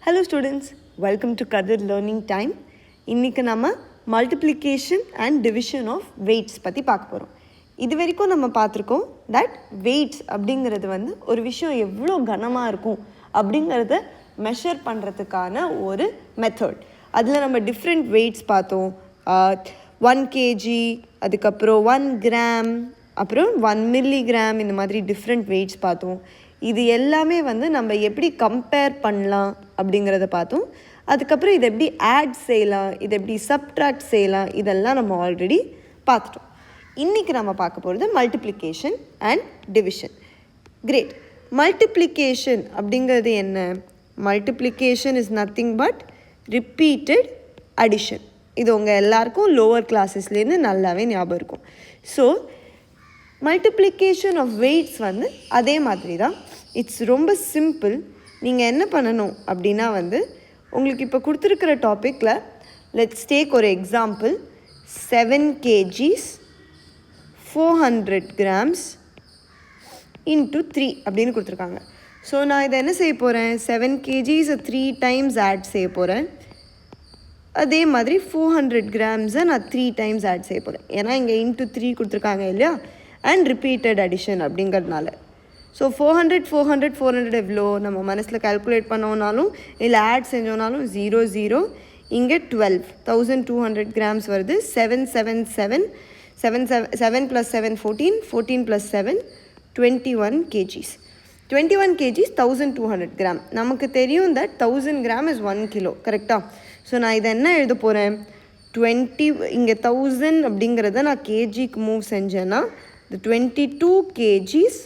Hello students, welcome to Kadir Learning Time. இன்னைக்கு நம்ம multiplication and division of weights பற்றி பார்க்க போகிறோம். இது வரைக்கும் நம்ம பார்த்துருக்கோம் that weights அப்படிங்கிறது வந்து ஒரு விஷயம் எவ்வளோ கனமாக இருக்கும் அப்படிங்கிறத மெஷர் பண்ணுறதுக்கான ஒரு மெத்தட். அதில் நம்ம டிஃப்ரெண்ட் வெயிட்ஸ் பார்த்தோம். 1 kg, அதுக்கப்புறம் 1 gram, அப்புறம் 1 milligram, இந்த மாதிரி டிஃப்ரெண்ட் வெயிட்ஸ் பார்த்தோம். இது எல்லாமே வந்து நம்ம எப்படி கம்பேர் பண்ணலாம் அப்படிங்கிறத பார்த்தோம். அதுக்கப்புறம் இதை எப்படி ஆட் செய்யலாம், இதை எப்படி சப்ட்ராக்ட் செய்யலாம், இதெல்லாம் நம்ம ஆல்ரெடி பார்த்துட்டோம். இன்றைக்கி நம்ம பார்க்க போகிறது multiplication and division. Great. Multiplication அப்படிங்கிறது என்ன? Multiplication is nothing but repeated addition. இது உங்கள் எல்லாருக்கும் லோவர் கிளாஸஸ்லேருந்து நல்லாவே ஞாபகம் இருக்கும். ஸோ மல்டிப்ளிகேஷன் ஆஃப் வெயிட்ஸ் வந்து அதே மாதிரி தான். இட்ஸ் ரொம்ப சிம்பிள். நீங்கள் என்ன பண்ணணும் அப்படின்னா வந்து உங்களுக்கு இப்போ கொடுத்துருக்கிற டாப்பிக்கில் லெட்ஸ் டேக் ஒரு எக்ஸாம்பிள். 7 kgs 400 grams into 3 அப்படின்னு கொடுத்துருக்காங்க. ஸோ நான் இதை என்ன செய்ய போகிறேன்? 7 kgs 3 times ஆட் செய்ய போகிறேன். அதே மாதிரி 400 grams நான் 3 times ஆட் செய்ய போகிறேன். ஏன்னா இங்கே இன்ட்டு 3 கொடுத்துருக்காங்க இல்லையா, அண்ட் ரிப்பீட்டட் அடிஷன் அப்படிங்கிறதுனால. ஸோ 400 எவ்வளோ நம்ம மனசில் கால்குலேட் பண்ணோன்னாலும் இல்லை ஆட் செஞ்சோன்னாலும் 0 0. இங்கே 1200 grams வருது. 7 + 7 14 + 7 21 kgs. 21 kgs 1200 gram. நமக்கு தெரியும் that 1000 gram is 1 kilo. கரெக்டாக? ஸோ நான் இதை என்ன எழுத போகிறேன்? 20, இங்கே 1000 அப்படிங்கிறத நான் கேஜிக்கு மூவ் செஞ்சேன்னா the 22 kgs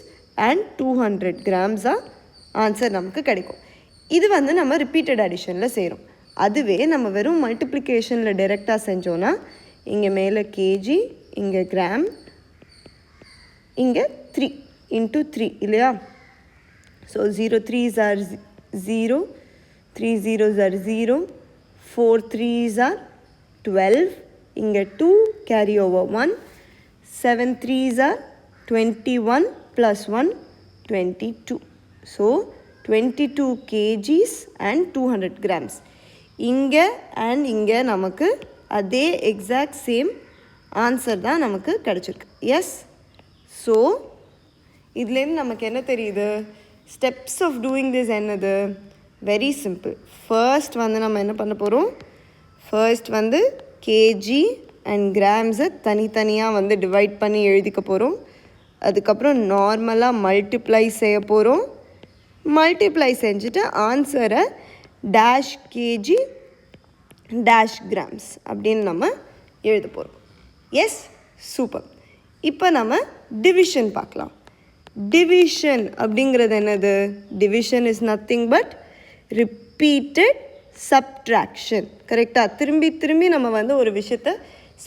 and 200 grams answer நமக்கு கிடைக்கும். இது வந்து நம்ம ரிப்பீட்டட் அடிஷனில் செய்கிறோம். அதுவே நம்ம வெறும் மல்டிப்ளிகேஷனில் டைரெக்டாக செஞ்சோன்னா இங்கே மேலே கேஜி, இங்கே கிராம், இங்கே 3 into 3 இல்லையா? So 0 3s are 0, 3 0s are 0, 4 3s are 12, இங்கே 2 carry over 1, 7 3s are 21 plus 1 22. So 22 kgs and 200 grams. இங்கே அண்ட் இங்கே நமக்கு அதே எக்ஸாக்ட் சேம் ஆன்சர் தான் நமக்கு கிடச்சிருக்கு. எஸ். ஸோ இதுலேருந்து நமக்கு என்ன தெரியுது? ஸ்டெப்ஸ் ஆஃப் டூயிங் திஸ் என்னது? Very simple. ஃபர்ஸ்ட் வந்து நம்ம என்ன பண்ண போகிறோம்? ஃபர்ஸ்ட் வந்து கேஜி அண்ட் கிராம்ஸை தனித்தனியாக வந்து டிவைட் பண்ணி எழுதிக்க போகிறோம். அதுக்கப்புறம் நார்மலாக மல்டிப்ளை செய்ய போகிறோம். மல்டிப்ளை செஞ்சுட்டு ஆன்சரை டேஷ் கேஜி டேஷ் கிராம்ஸ் அப்படின்னு நம்ம எழுத போகிறோம். Yes, super. இப்போ நம்ம டிவிஷன் பார்க்கலாம். டிவிஷன் அப்படிங்கிறது என்னது? Division is nothing but repeated subtraction. கரெக்டாக? திரும்பி திரும்பி நம்ம வந்து ஒரு விஷயத்தை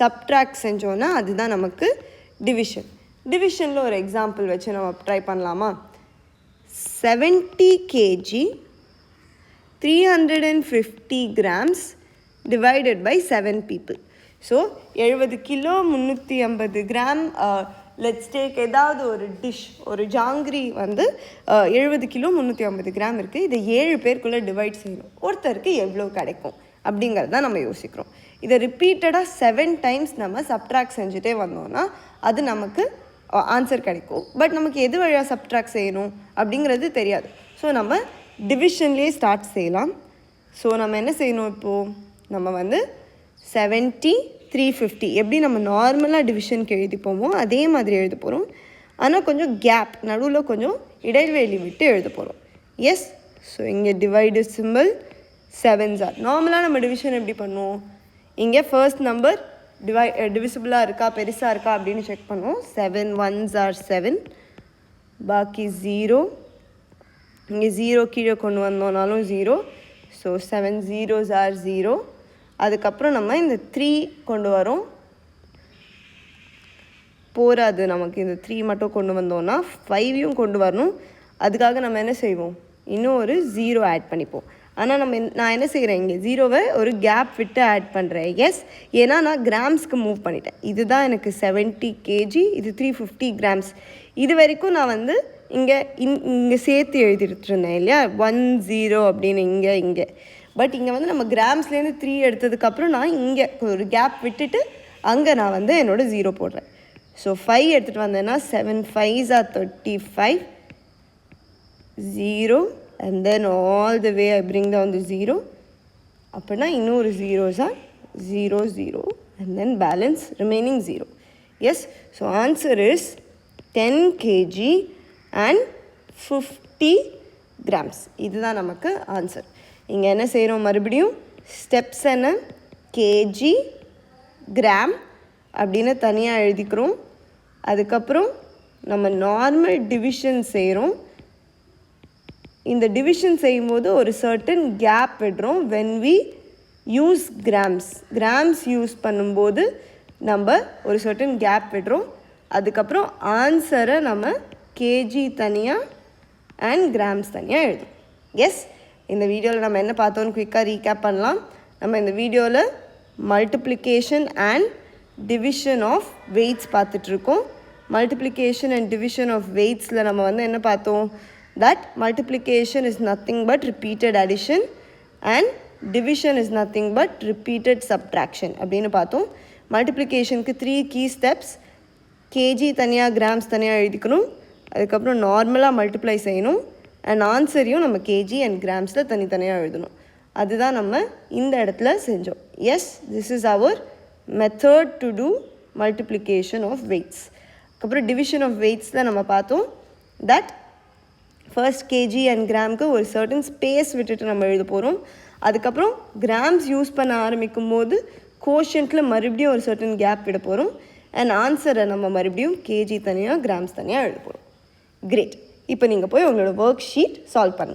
சப்ட்ராக்ட் செஞ்சோன்னா அதுதான் நமக்கு டிவிஷன். டிவிஷனில் ஒரு எக்ஸாம்பிள் வச்சு நம்ம ட்ரை பண்ணலாமா? 70 kg 350 grams divided by 7 people. So 70 kilo 350 gram. Let's take ஏதாவது ஒரு டிஷ், ஒரு ஜாங்கிரி வந்து 70 கிலோ 350 கிராம் இருக்குது. இதை 7 பேருக்குள்ளே டிவைட் செய்யணும். ஒருத்தருக்கு எவ்வளோ கிடைக்கும் அப்படிங்கிறது தான் நம்ம யோசிக்கிறோம். இதை ரிப்பீட்டடாக 7 times நம்ம சப்ட்ராக்ட் செஞ்சுட்டே வந்தோம்னா அது நமக்கு ஆன்சர் கிடைக்கும். பட் நமக்கு எது வழியாக சப்ட்ராக்ட் செய்யணும் அப்படிங்கிறது தெரியாது. ஸோ நம்ம டிவிஷன்லேயே ஸ்டார்ட் செய்யலாம். ஸோ நம்ம என்ன செய்யணும்? இப்போது நம்ம வந்து 70 350 எப்படி நம்ம நார்மலாக டிவிஷனுக்கு எழுதிப்போமோ அதே மாதிரி எழுத போகிறோம். ஆனால் கொஞ்சம் கேப், நடுவில் கொஞ்சம் இடைவெளி விட்டு எழுத போகிறோம். எஸ். ஸோ இங்கே டிவைடு சிம்பிள் 7s are. நார்மலாக நம்ம டிவிஷன் எப்படி பண்ணுவோம்? இங்கே ஃபர்ஸ்ட் நம்பர் டிவிசிபிளாக இருக்கா, பெருசாக இருக்கா அப்படின்னு செக் பண்ணுவோம். 7 1s are 7, பாக்கி 0. இங்கே 0 கீழே கொண்டு வந்தோம்னாலும் 0. So 7 0s are 0. அதுக்கப்புறம் நம்ம இந்த 3 கொண்டு வரோம். போராது நமக்கு, இந்த 3 மட்டும் கொண்டு வந்தோம்னா 5யும் கொண்டு வரணும். அதுக்காக நம்ம என்ன செய்வோம்? இன்னும் ஒரு 0 ஆட் பண்ணிப்போம். ஆனால் நான் என்ன செய்கிறேன்? இங்கே 0வை ஒரு கேப் விட்டு ஆட் பண்ணுறேன். எஸ், ஏன்னா நான் கிராம்ஸ்க்கு மூவ் பண்ணிட்டேன். இதுதான் எனக்கு 70 kg, இது 350 grams. இது வரைக்கும் நான் வந்து இங்கே சேர்த்து எழுதிட்டு இருந்தேன் இல்லையா 10 அப்படின்னு இங்கே பட் இங்கே வந்து நம்ம கிராம்ஸ்லேருந்து 3 எடுத்ததுக்கப்புறம் நான் இங்கே ஒரு கேப் விட்டுட்டு அங்கே நான் வந்து என்னோடய 0 போடுறேன். ஸோ 5 எடுத்துகிட்டு வந்தேன்னா 7 5s are 35, 0 and then all the way I bring down the 0. அப்படின்னா இன்னொரு 0s are 0 0 and then balance remaining 0. Yes, so answer is 10 kg and 50 grams. இதுதான் நமக்கு ஆன்சர். இங்கே என்ன செய்கிறோம், மறுபடியும் ஸ்டெப்ஸ் என்ன, கேஜி கிராம் அப்படின்னு தனியாக எழுதிக்கிறோம். அதுக்கப்புறம் நம்ம நார்மல் டிவிஷன் செய்கிறோம். இந்த டிவிஷன் செய்யும்போது ஒரு சர்டன் கேப் விடுறோம். When we use grams use பண்ணும்போது நம்ம ஒரு சர்டன் கேப் விடுறோம். அதுக்கப்புறம் ஆன்சரை நம்ம கேஜி தனியாக அண்ட் கிராம்ஸ் தனியாக எழுதும். எஸ், இந்த வீடியோவில் நம்ம என்ன பார்த்தோன்னு குயிக்காக ரீகேப் பண்ணலாம். நம்ம இந்த வீடியோவில் multiplication and division of weights பார்த்துட்ருக்கோம். மல்டிப்ளிகேஷன் அண்ட் டிவிஷன் ஆஃப் வெயிட்ஸில் நம்ம வந்து என்ன பார்த்தோம், that multiplication is nothing but repeated addition and division is nothing but repeated subtraction அப்படின்னு பார்த்தோம். மல்டிப்ளிகேஷனுக்கு 3 கீ ஸ்டெப்ஸ், கேஜி தனியாக கிராம்ஸ் தனியாக எழுதிக்கணும். அதுக்கப்புறம் நார்மலாக மல்டிப்ளை செய்யணும் அண்ட் ஆன்சரையும் நம்ம கேஜி அண்ட் கிராம்ஸில் தனித்தனியாக எழுதணும். அதுதான் நம்ம இந்த இடத்துல செஞ்சோம். Yes, this is our method to do multiplication of weights. அதுக்கப்புறம் டிவிஷன் ஆஃப் வெயிட்ஸில் நம்ம பார்த்தோம் தட் ஃபர்ஸ்ட் கேஜி அண்ட் கிராமுக்கு ஒரு சர்டன் ஸ்பேஸ் விட்டுட்டு நம்ம எழுத போகிறோம். அதுக்கப்புறம் கிராம்ஸ் யூஸ் பண்ண ஆரம்பிக்கும் போது கோஷன்ட்டில் மறுபடியும் ஒரு சர்டன் கேப் விட போகிறோம் அண்ட் ஆன்சரை நம்ம மறுபடியும் கேஜி தனியாக கிராம்ஸ் தனியாக எழுத போகிறோம். கிரேட். இப்போ நீங்கள் போய் உங்களோட ஒர்க் ஷீட் சால்வ் பண்ணுங்கள்.